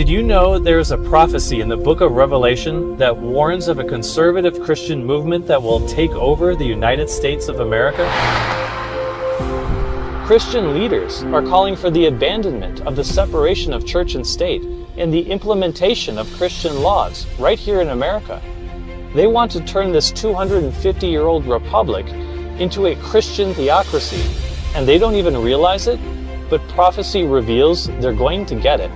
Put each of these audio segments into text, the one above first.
Did you know there is a prophecy in the book of Revelation that warns of a conservative Christian movement that will take over the United States of America? Christian leaders are calling for the abandonment of the separation of church and state and the implementation of Christian laws right here in America. They want to turn this 250-year-old republic into a Christian theocracy, and they don't even realize it, but prophecy reveals they're going to get it.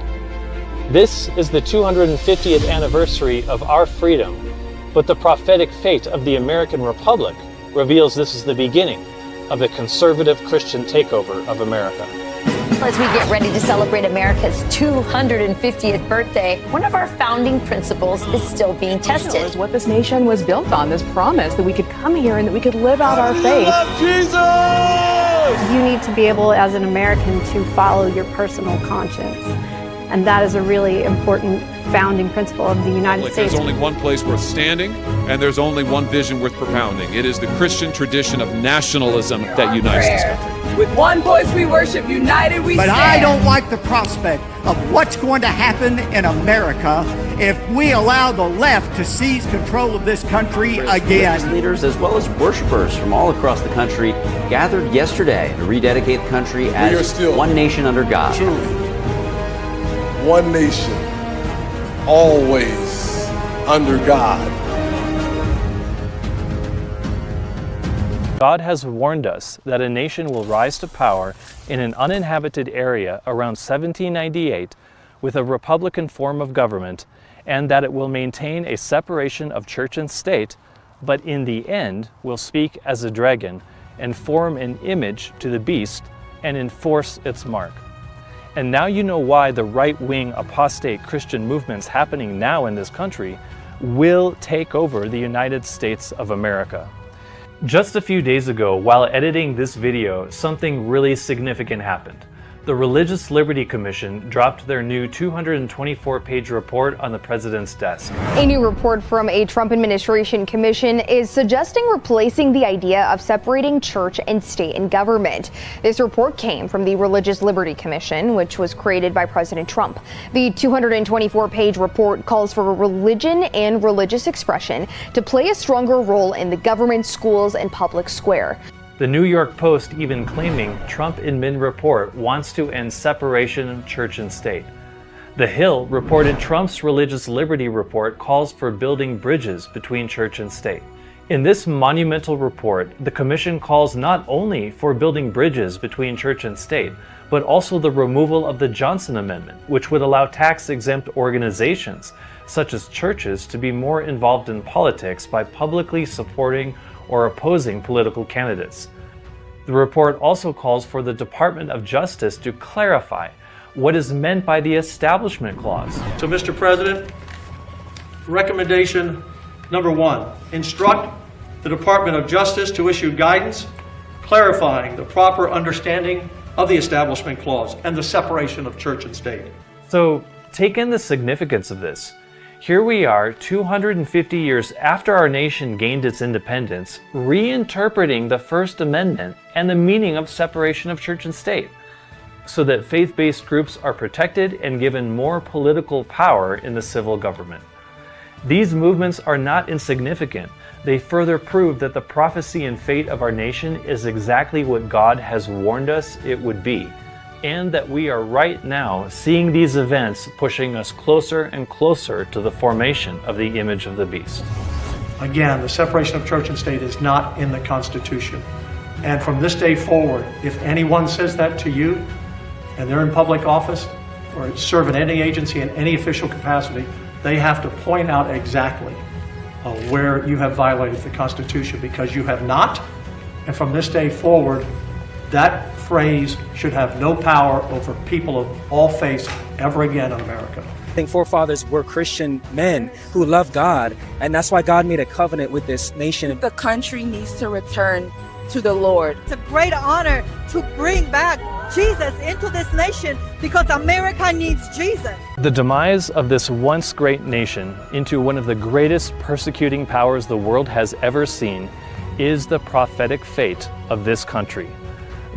This is the 250th anniversary of our freedom, but the prophetic fate of the American Republic reveals this is the beginning of a conservative Christian takeover of America. As we get ready to celebrate America's 250th birthday, one of our founding principles is still being tested. It's what this nation was built on, this promise that we could come here and that we could live out our faith. Love Jesus! You need to be able, as an American, to follow your personal conscience. And that is a really important founding principle of the United States. There's only one place worth standing, and there's only one vision worth propounding. It is the Christian tradition of nationalism that unites this country. With one voice we worship, united we stand. But I don't like the prospect of what's going to happen in America if we allow the left to seize control of this country again. Religious leaders as well as worshipers from all across the country gathered yesterday to rededicate the country as one nation under God. Truly, one nation, always under God. God has warned us that a nation will rise to power in an uninhabited area around 1798 with a republican form of government, and that it will maintain a separation of church and state, but in the end will speak as a dragon and form an image to the beast and enforce its mark. And now you know why the right-wing apostate Christian movements happening now in this country will take over the United States of America. Just a few days ago, while editing this video, something really significant happened. The Religious Liberty Commission dropped their new 224-page report on the president's desk. A new report from a Trump administration commission is suggesting replacing the idea of separating church and state and government. This report came from the Religious Liberty Commission, which was created by President Trump. The 224-page report calls for religion and religious expression to play a stronger role in the government, schools, and public square. The New York Post even claiming Trump admin report wants to end separation of church and state. The Hill reported Trump's religious liberty report calls for building bridges between church and state. In this monumental report, the commission calls not only for building bridges between church and state, but also the removal of the Johnson Amendment, which would allow tax-exempt organizations, such as churches, to be more involved in politics by publicly supporting or opposing political candidates. The report also calls for the Department of Justice to clarify what is meant by the Establishment Clause. So, Mr. President, recommendation number 1, instruct the Department of Justice to issue guidance clarifying the proper understanding of the Establishment Clause and the separation of church and state. So, take in the significance of this. Here we are, 250 years after our nation gained its independence, reinterpreting the First Amendment and the meaning of separation of church and state, so that faith-based groups are protected and given more political power in the civil government. These movements are not insignificant. They further prove that the prophecy and fate of our nation is exactly what God has warned us it would be, and that we are right now seeing these events pushing us closer and closer to the formation of the image of the beast. Again, the separation of church and state is not in the Constitution. And from this day forward, if anyone says that to you, and they're in public office or serve in any agency in any official capacity, they have to point out exactly where you have violated the Constitution, because you have not. And from this day forward, that phrase should have no power over people of all faiths ever again in America. I think forefathers were Christian men who loved God, and that's why God made a covenant with this nation. The country needs to return to the Lord. It's a great honor to bring back Jesus into this nation, because America needs Jesus. The demise of this once great nation into one of the greatest persecuting powers the world has ever seen is the prophetic fate of this country.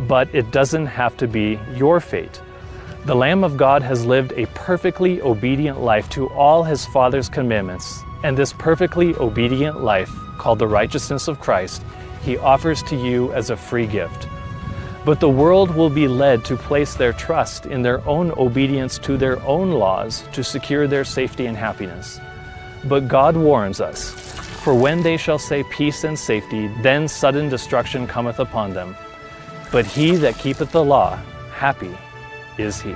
But it doesn't have to be your fate. The Lamb of God has lived a perfectly obedient life to all his Father's commandments, and this perfectly obedient life, called the righteousness of Christ, he offers to you as a free gift. But the world will be led to place their trust in their own obedience to their own laws to secure their safety and happiness. But God warns us, for when they shall say peace and safety, then sudden destruction cometh upon them. But he that keepeth the law, happy is he.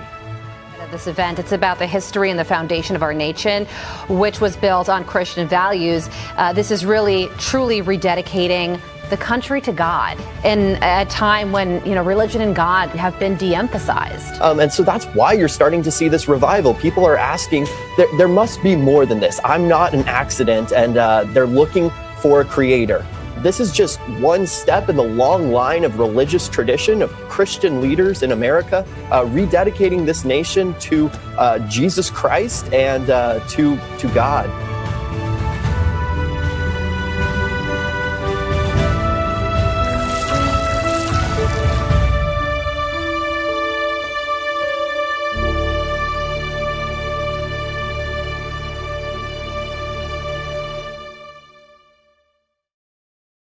At this event, it's about the history and the foundation of our nation, which was built on Christian values. This is really, truly rededicating the country to God in a time when, religion and God have been de-emphasized. And so that's why you're starting to see this revival. People are asking, there must be more than this. I'm not an accident, and they're looking for a creator. This is just one step in the long line of religious tradition of Christian leaders in America rededicating this nation to Jesus Christ and to God.